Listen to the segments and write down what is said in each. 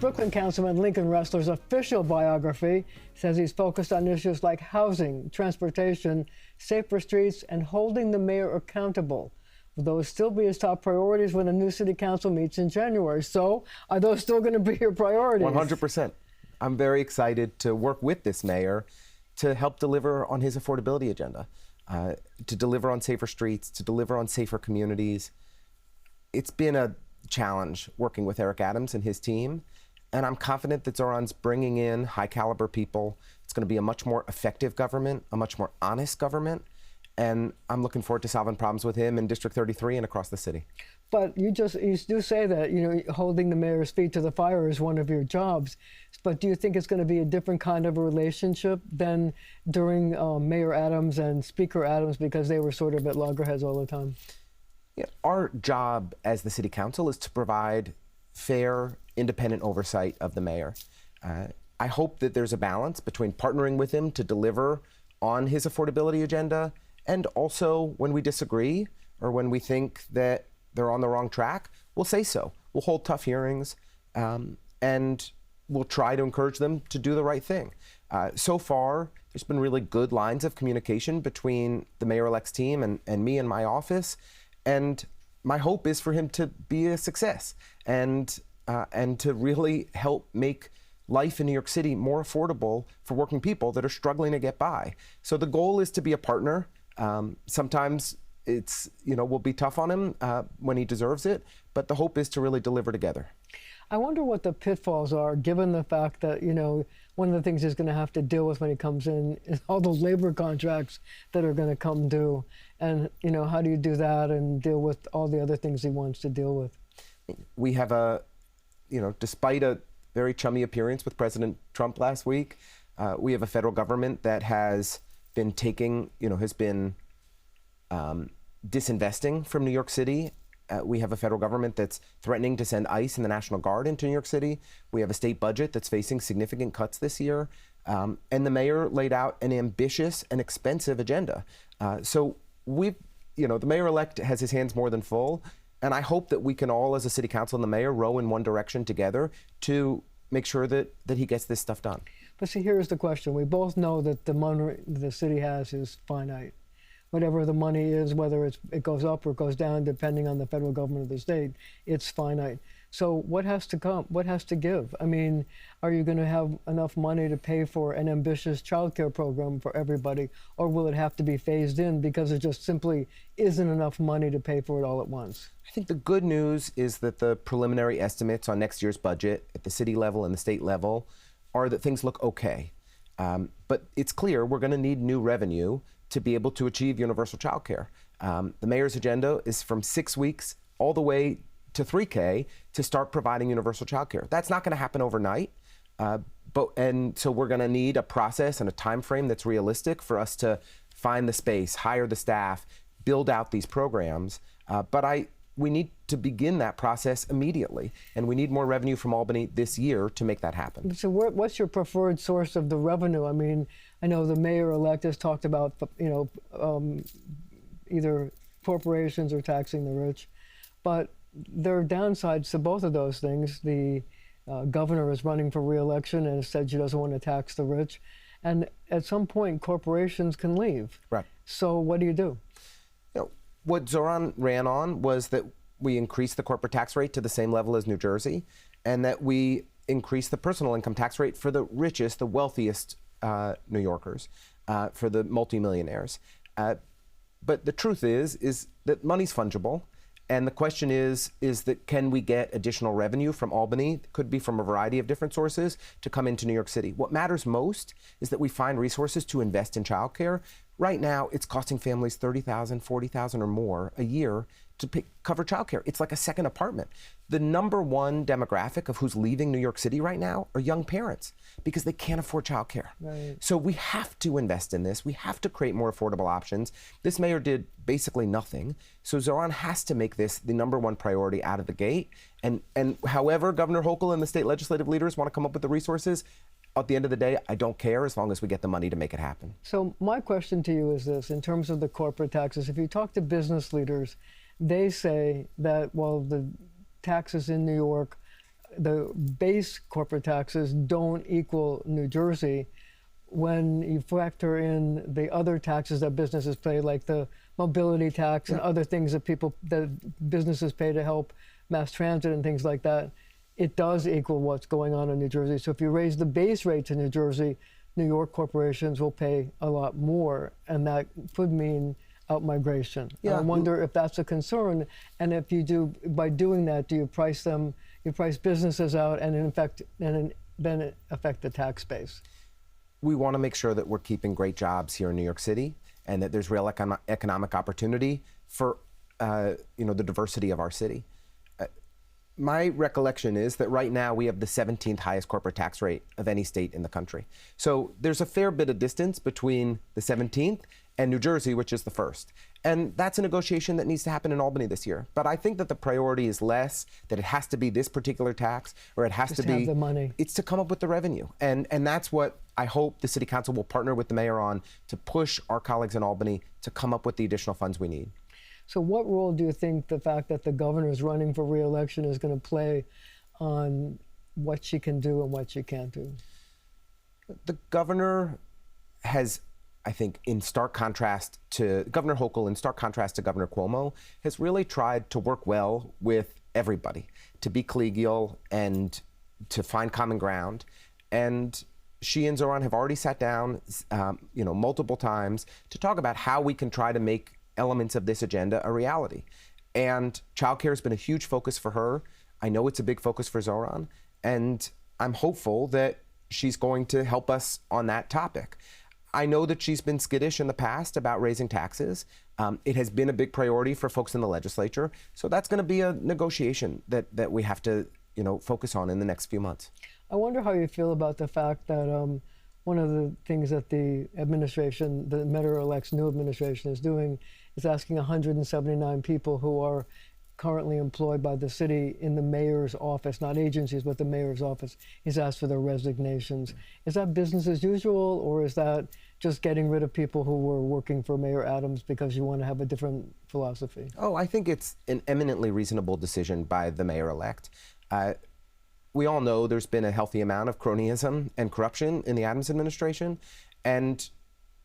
Brooklyn Councilman Lincoln Restler's official biography says he's focused on issues like housing, transportation, safer streets, and holding the mayor accountable. Will those still be his top priorities when the new city council meets in January? So, are those still going to be your priorities? 100%. I'm very excited to work with this mayor to help deliver on his affordability agenda, to deliver on safer streets, to deliver on safer communities. It's been a challenge working with Eric Adams and his team, and I'm confident that Zohran's bringing in high caliber people. It's going to be a much more effective government, a much more honest government, and I'm looking forward to solving problems with him in District 33 and across the city. But you do say that, you know, holding the mayor's feet to the fire is one of your jobs. But do you think it's going to be a different kind of a relationship than during Mayor Adams and Speaker Adams, because they were sort of at loggerheads all the time? Yeah, our job as the city council is to provide fair, independent oversight of the mayor. I hope that there's a balance between partnering with him to deliver on his affordability agenda, and also when we disagree or when we think that they're on the wrong track, we'll say so. We'll hold tough hearings, and we'll try to encourage them to do the right thing. So far, there's been really good lines of communication between the mayor-elect's team and me and my office, and my hope is for him to be a success and to really help make life in New York City more affordable for working people that are struggling to get by. So the goal is to be a partner. Sometimes it's, you know, we'll be tough on him when he deserves it, but the hope is to really deliver together. I wonder what the pitfalls are, given the fact that, you know, one of the things he's going to have to deal with when he comes in is all the labor contracts that are going to come due. And, you know, how do you do that and deal with all the other things he wants to deal with? We have despite a very chummy appearance with President Trump last week, we have a federal government that has been disinvesting from New York City. We have a federal government that's threatening to send ICE and the National Guard into New York City. We have a state budget that's facing significant cuts this year. And the mayor laid out an ambitious and expensive agenda. So the mayor-elect has his hands more than full. And I hope that we can all, as a city council and the mayor, row in one direction together to make sure that he gets this stuff done. But see, here's the question. We both know that the money the city has is finite. Whatever the money is, whether it goes up or goes down, depending on the federal government of the state, it's finite. So what has to come? What has to give? I mean, are you going to have enough money to pay for an ambitious childcare program for everybody, or will it have to be phased in because there just simply isn't enough money to pay for it all at once? I think the good news is that the preliminary estimates on next year's budget at the city level and the state level are that things look okay. But it's clear we're going to need new revenue to be able to achieve universal childcare. The mayor's agenda is from 6 weeks all the way to 3K to start providing universal childcare. That's not going to happen overnight, and so we're going to need a process and a time frame that's realistic for us to find the space, hire the staff, build out these programs. But we need to begin that process immediately, and we need more revenue from Albany this year to make that happen. So what's your preferred source of the revenue? I mean, I know the mayor-elect has talked about, either corporations or taxing the rich, but there are downsides to both of those things. The governor is running for re-election and has said she doesn't want to tax the rich, and at some point corporations can leave. Right. So what do you do? What Zohran ran on was that we increase the corporate tax rate to the same level as New Jersey, and that we increase the personal income tax rate for the richest, the wealthiest New Yorkers, for the multimillionaires. But the truth is that money's fungible, and the question is that can we get additional revenue from Albany? It could be from a variety of different sources to come into New York City. What matters most is that we find resources to invest in childcare. Right now, it's costing families $30,000, $40,000 or more a year to cover childcare. It's like a second apartment. The number one demographic of who's leaving New York City right now are young parents because they can't afford childcare. Right. So we have to invest in this. We have to create more affordable options. This mayor did basically nothing. So Zohran has to make this the number one priority out of the gate. And however Governor Hochul and the state legislative leaders want to come up with the resources, at the end of the day, I don't care as long as we get the money to make it happen. So my question to you is this, in terms of the corporate taxes, if you talk to business leaders, they say that, well, the taxes in New York the base corporate taxes don't equal New Jersey, when you factor in the other taxes that businesses pay, like the mobility tax and other things that businesses pay to help mass transit and things like that, it does equal what's going on in New Jersey. So if you raise the base rate to New Jersey, New York corporations will pay a lot more, and that could mean out-migration. Yeah. I wonder if that's a concern, and if you do, by doing that, do you price businesses out and then it affect the tax base? We want to make sure that we're keeping great jobs here in New York City, and that there's real economic opportunity for the diversity of our city. My recollection is that right now we have the 17th highest corporate tax rate of any state in the country. So there's a fair bit of distance between the 17th and New Jersey, which is the first. And that's a negotiation that needs to happen in Albany this year. But I think that the priority is less that it has to be this particular tax, or it has to be the money. It's to come up with the revenue. And that's what I hope the City Council will partner with the mayor on, to push our colleagues in Albany to come up with the additional funds we need. So what role do you think the fact that the governor is running for re-election is going to play on what she can do and what she can't do? The governor has, I think, in stark contrast to Governor Hochul, in stark contrast to Governor Cuomo, has really tried to work well with everybody, to be collegial and to find common ground. And she and Zohran have already sat down, multiple times to talk about how we can try to make elements of this agenda a reality. And childcare has been a huge focus for her. I know it's a big focus for Zohran, and I'm hopeful that she's going to help us on that topic. I know that she's been skittish in the past about raising taxes. It has been a big priority for folks in the legislature. So that's going to be a negotiation that we have to, focus on in the next few months. I wonder how you feel about the fact that one of the things that the administration, the Mayor-elect's new administration, is doing is asking 179 people who are currently employed by the city in the mayor's office, not agencies, but the mayor's office. He's asked for their resignations. Is that business as usual, or is that just getting rid of people who were working for Mayor Adams because you want to have a different philosophy? Oh, I think it's an eminently reasonable decision by the mayor-elect. We all know there's been a healthy amount of cronyism and corruption in the Adams administration, and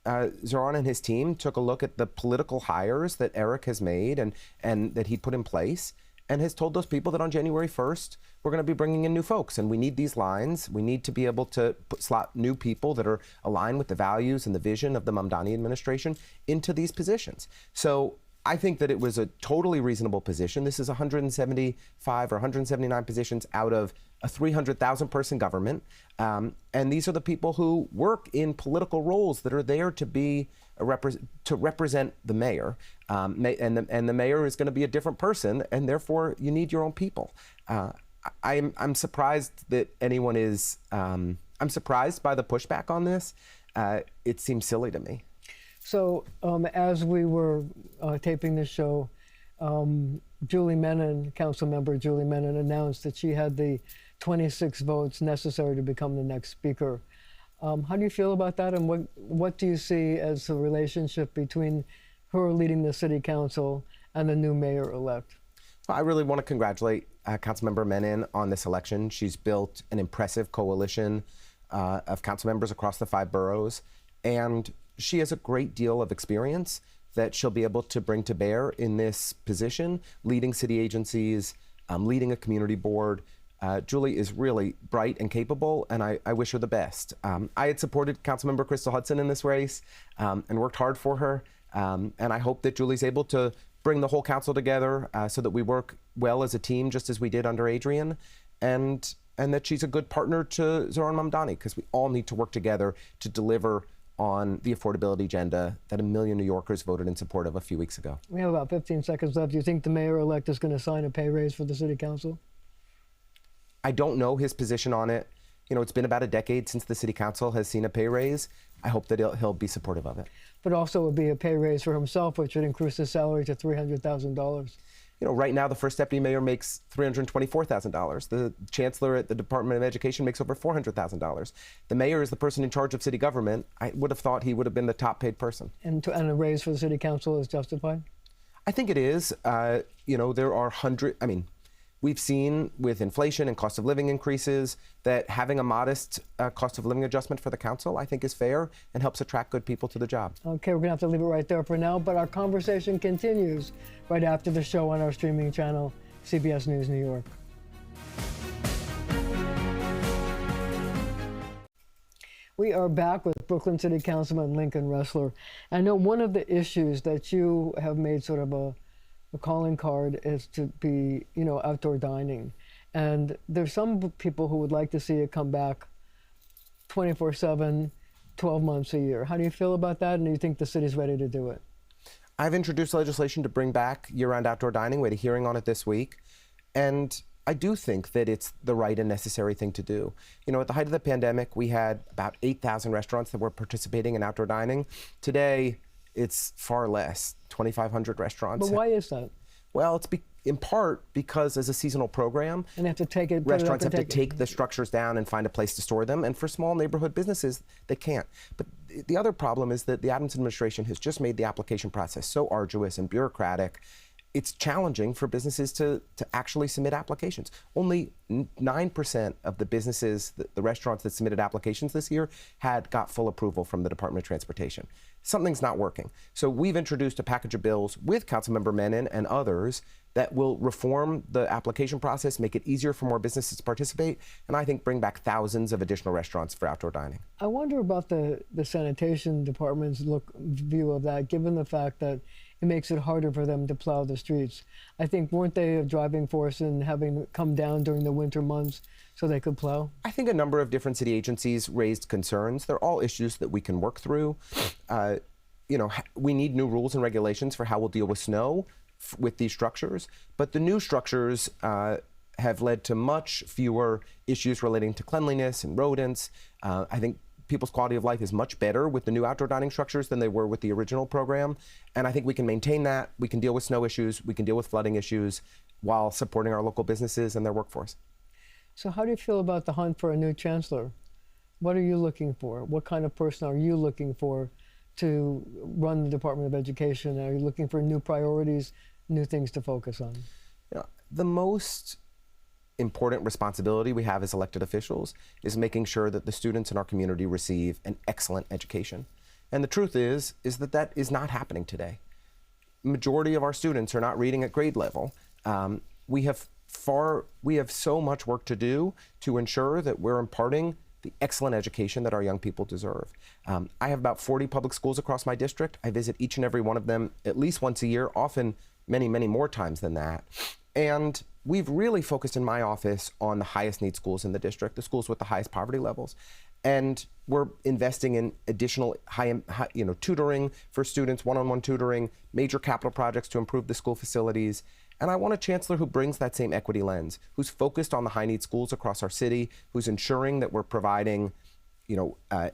Zohran and his team took a look at the political hires that Eric has made and that he put in place, and has told those people that on January 1st, we're going to be bringing in new folks, and we need these lines. We need to be able to slot new people that are aligned with the values and the vision of the Mamdani administration into these positions. So I think that it was a totally reasonable position. This is 175 or 179 positions out of a 300,000 person government. And these are the people who work in political roles that are there to be to represent the mayor. And the mayor is going to be a different person, and therefore you need your own people. I'm surprised that anyone is, I'm surprised by the pushback on this. It seems silly to me. So as we were taping this show, Julie Menon, council member Julie Menon, announced that she had the 26 votes necessary to become the next speaker. How do you feel about that, and what do you see as the relationship between her leading the city council and the new mayor-elect? Well, I really want to congratulate Councilmember Menon on this election. She's built an impressive coalition of council members across the 5 boroughs, and she has a great deal of experience that she'll be able to bring to bear in this position, leading city agencies, leading a community board. Julie is really bright and capable, and I wish her the best. I had supported Councilmember Crystal Hudson in this race and worked hard for her, and I hope that Julie's able to bring the whole council together so that we work well as a team, just as we did under Adrian, and that she's a good partner to Zohran Mamdani, because we all need to work together to deliver on the affordability agenda that 1 million New Yorkers voted in support of a few weeks ago. We have about 15 seconds left. Do you think the mayor-elect is going to sign a pay raise for the city council? I don't know his position on it. It's been about a decade since the city council has seen a pay raise. I hope that he'll be supportive of it. But also it would be a pay raise for himself, which would increase his salary to $300,000. Right now the first deputy mayor makes $324,000. The chancellor at the Department of Education makes over $400,000. The mayor is the person in charge of city government. I would have thought he would have been the top paid person. And a raise for the city council is justified? I think it is. There are we've seen with inflation and cost of living increases that having a modest cost of living adjustment for the council, I think, is fair and helps attract good people to the job. Okay, we're gonna have to leave it right there for now, but our conversation continues right after the show on our streaming channel, CBS News New York. We are back with Brooklyn City Councilman Lincoln Restler. I know one of the issues that you have made sort of a calling card is to be, outdoor dining. And there's some people who would like to see it come back 24/7, 12 months a year. How do you feel about that? And do you think the city's ready to do it? I've introduced legislation to bring back year-round outdoor dining. We had a hearing on it this week. And I do think that it's the right and necessary thing to do. At the height of the pandemic, we had about 8,000 restaurants that were participating in outdoor dining. Today, it's far less, 2,500 restaurants. But why is that? Well, it's in part because as a seasonal program, and they have to take it, restaurants have to take the structures down and find a place to store them. And for small neighborhood businesses, they can't. But the other problem is that the Adams administration has just made the application process so arduous and bureaucratic. It's challenging for businesses to actually submit applications. Only 9% of the businesses, the restaurants that submitted applications this year got full approval from the Department of Transportation. Something's not working. So we've introduced a package of bills with Councilmember Menon and others that will reform the application process, make it easier for more businesses to participate, and I think bring back thousands of additional restaurants for outdoor dining. I wonder about the sanitation department's view of that, given the fact that it makes it harder for them to plow the streets. I think, weren't they a driving force in having come down during the winter months so they could plow? I think a number of different city agencies raised concerns. They're all issues that we can work through. We need new rules and regulations for how we'll deal with snow with these structures, but the new structures have led to much fewer issues relating to cleanliness and rodents. I think people's quality of life is much better with the new outdoor dining structures than they were with the original program. And I think we can maintain that. We can deal with snow issues. We can deal with flooding issues while supporting our local businesses and their workforce. So how do you feel about the hunt for a new chancellor? What are you looking for? What kind of person are you looking for to run the Department of Education? Are you looking for new priorities, new things to focus on? The most important responsibility we have as elected officials is making sure that the students in our community receive an excellent education. And the truth is that is not happening today. Majority of our students are not reading at grade level. We have so much work to do to ensure that we're imparting the excellent education that our young people deserve. I have about 40 public schools across my district. I visit each and every one of them at least once a year, often many, many more times than that. And we've really focused in my office on the highest need schools in the district, the schools with the highest poverty levels. And we're investing in additional tutoring for students, one-on-one tutoring, major capital projects to improve the school facilities. And I want a chancellor who brings that same equity lens, who's focused on the high need schools across our city, who's ensuring that we're providing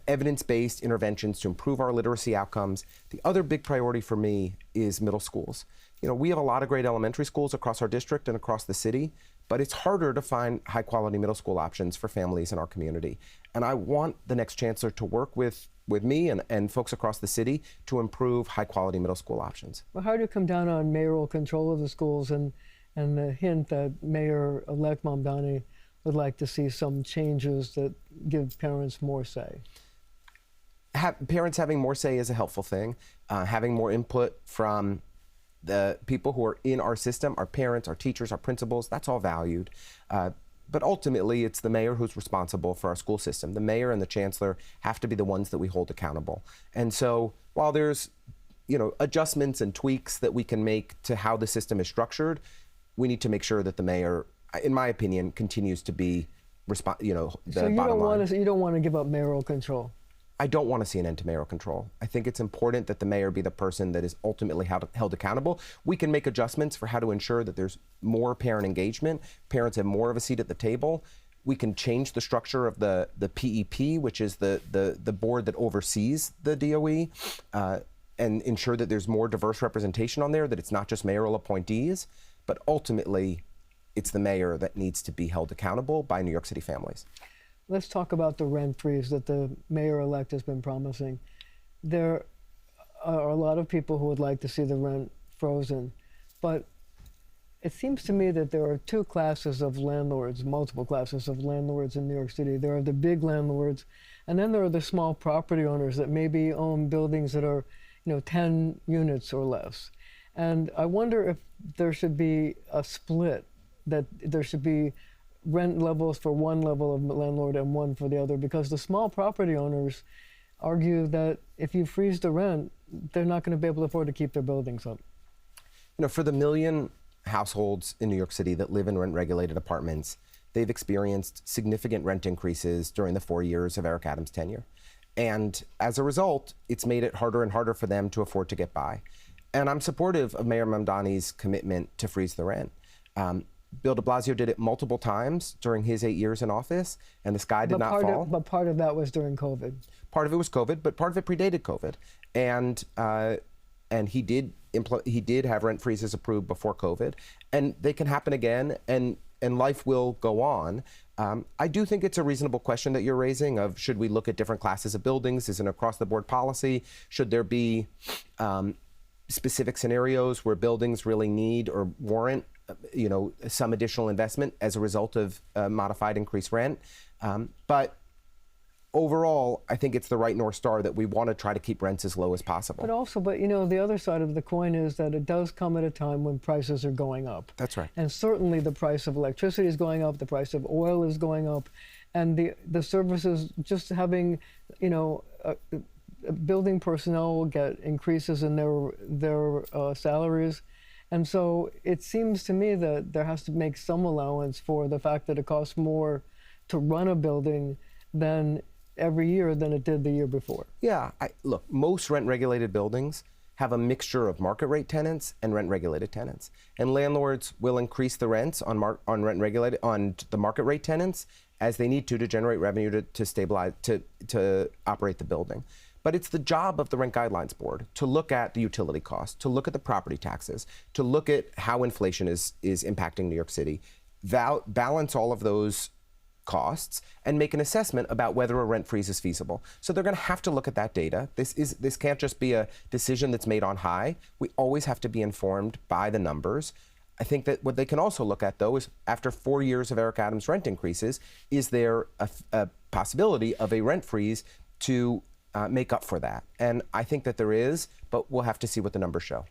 evidence-based interventions to improve our literacy outcomes. The other big priority for me is middle schools. We have a lot of great elementary schools across our district and across the city, but it's harder to find high-quality middle school options for families in our community. And I want the next chancellor to work with me and folks across the city to improve high-quality middle school options. Well, how do you come down on mayoral control of the schools and the hint that Mayor-elect Mamdani would like to see some changes that give parents more say? Parents having more say is a helpful thing. Having more input from the people who are in our system, our parents, our teachers, our principals, that's all valued. But ultimately, it's the mayor who's responsible for our school system. The mayor and the chancellor have to be the ones that we hold accountable. And so while there's adjustments and tweaks that we can make to how the system is structured, we need to make sure that the mayor, in my opinion, continues to be the so bottom line. You don't want to give up mayoral control? I don't want to see an end to mayoral control. I think it's important that the mayor be the person that is ultimately held accountable. We can make adjustments for how to ensure that there's more parent engagement. Parents have more of a seat at the table. We can change the structure of the PEP, which is the board that oversees the DOE, and ensure that there's more diverse representation on there, that it's not just mayoral appointees, but ultimately it's the mayor that needs to be held accountable by New York City families. Let's talk about the rent freeze that the mayor-elect has been promising. There are a lot of people who would like to see the rent frozen, but it seems to me that there are two classes of landlords, multiple classes of landlords in New York City. There are the big landlords, and then there are the small property owners that maybe own buildings that are, 10 units or less. And I wonder if there should be a split, that there should be rent levels for one level of landlord and one for the other, because the small property owners argue that if you freeze the rent, they're not going to be able to afford to keep their buildings up. For the million households in New York City that live in rent-regulated apartments, they've experienced significant rent increases during the 4 years of Eric Adams' tenure. And as a result, it's made it harder and harder for them to afford to get by. And I'm supportive of Mayor Mamdani's commitment to freeze the rent. Bill de Blasio did it multiple times during his 8 years in office, and the sky did not fall. But part of that was during COVID. Part of it was COVID, but part of it predated COVID. And he did have rent freezes approved before COVID, and they can happen again, and life will go on. I do think it's a reasonable question that you're raising of, should we look at different classes of buildings? Is it an across-the-board policy? Should there be specific scenarios where buildings really need or warrant some additional investment as a result of modified increased rent? But overall, I think it's the right North Star that we want to try to keep rents as low as possible. But the other side of the coin is that it does come at a time when prices are going up. That's right. And certainly the price of electricity is going up, the price of oil is going up, and the services, just having, building personnel get increases in their salaries. And so it seems to me that there has to make some allowance for the fact that it costs more to run a building every year than it did the year before. Yeah, look, most rent-regulated buildings have a mixture of market rate tenants and rent-regulated tenants, and landlords will increase the rents on the market rate tenants as they need to generate revenue to stabilize to operate the building. But it's the job of the Rent Guidelines Board to look at the utility costs, to look at the property taxes, to look at how inflation is impacting New York City, balance all of those costs, and make an assessment about whether a rent freeze is feasible. So they're going to have to look at that data. This can't just be a decision that's made on high. We always have to be informed by the numbers. I think that what they can also look at, though, is after 4 years of Eric Adams' rent increases, is there a possibility of a rent freeze to make up for that? And I think that there is, but we'll have to see what the numbers show.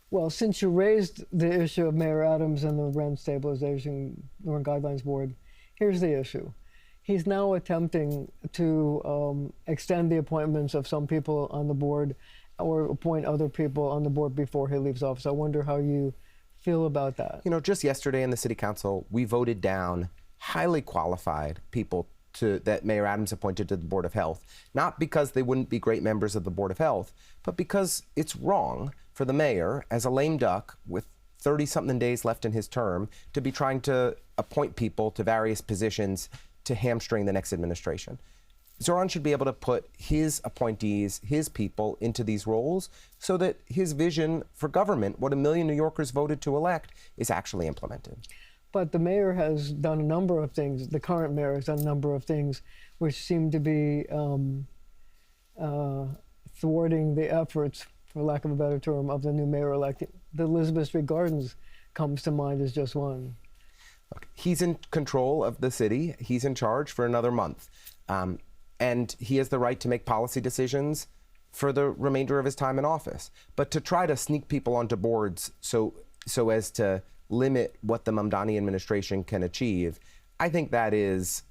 Well, since you raised the issue of Mayor Adams and the Rent Stabilization Rent Guidelines Board, here's the issue. He's now attempting to extend the appointments of some people on the board or appoint other people on the board before he leaves office. I wonder how you feel about that. Just yesterday in the City Council, we voted down highly qualified people that Mayor Adams appointed to the Board of Health, not because they wouldn't be great members of the Board of Health, but because it's wrong for the mayor, as a lame duck with 30-something days left in his term, to be trying to appoint people to various positions to hamstring the next administration. Zohran should be able to put his appointees, his people, into these roles so that his vision for government, what 1 million New Yorkers voted to elect, is actually implemented. But the mayor has done a number of things, the current mayor has done a number of things which seem to be thwarting the efforts, for lack of a better term, of the new mayor-elect. The Elizabeth Street Gardens comes to mind as just one. Look, he's in control of the city. He's in charge for another month. And he has the right to make policy decisions for the remainder of his time in office. But to try to sneak people onto boards so as to limit what the Mamdani administration can achieve, I think that is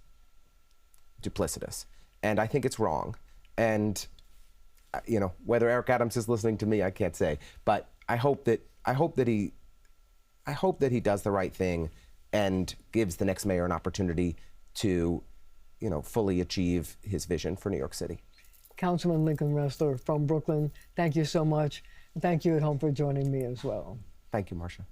duplicitous. And I think it's wrong. And whether Eric Adams is listening to me, I can't say. But I hope that he does the right thing and gives the next mayor an opportunity to fully achieve his vision for New York City. Councilman Lincoln Restler from Brooklyn, thank you so much. Thank you at home for joining me as well. Thank you, Marcia.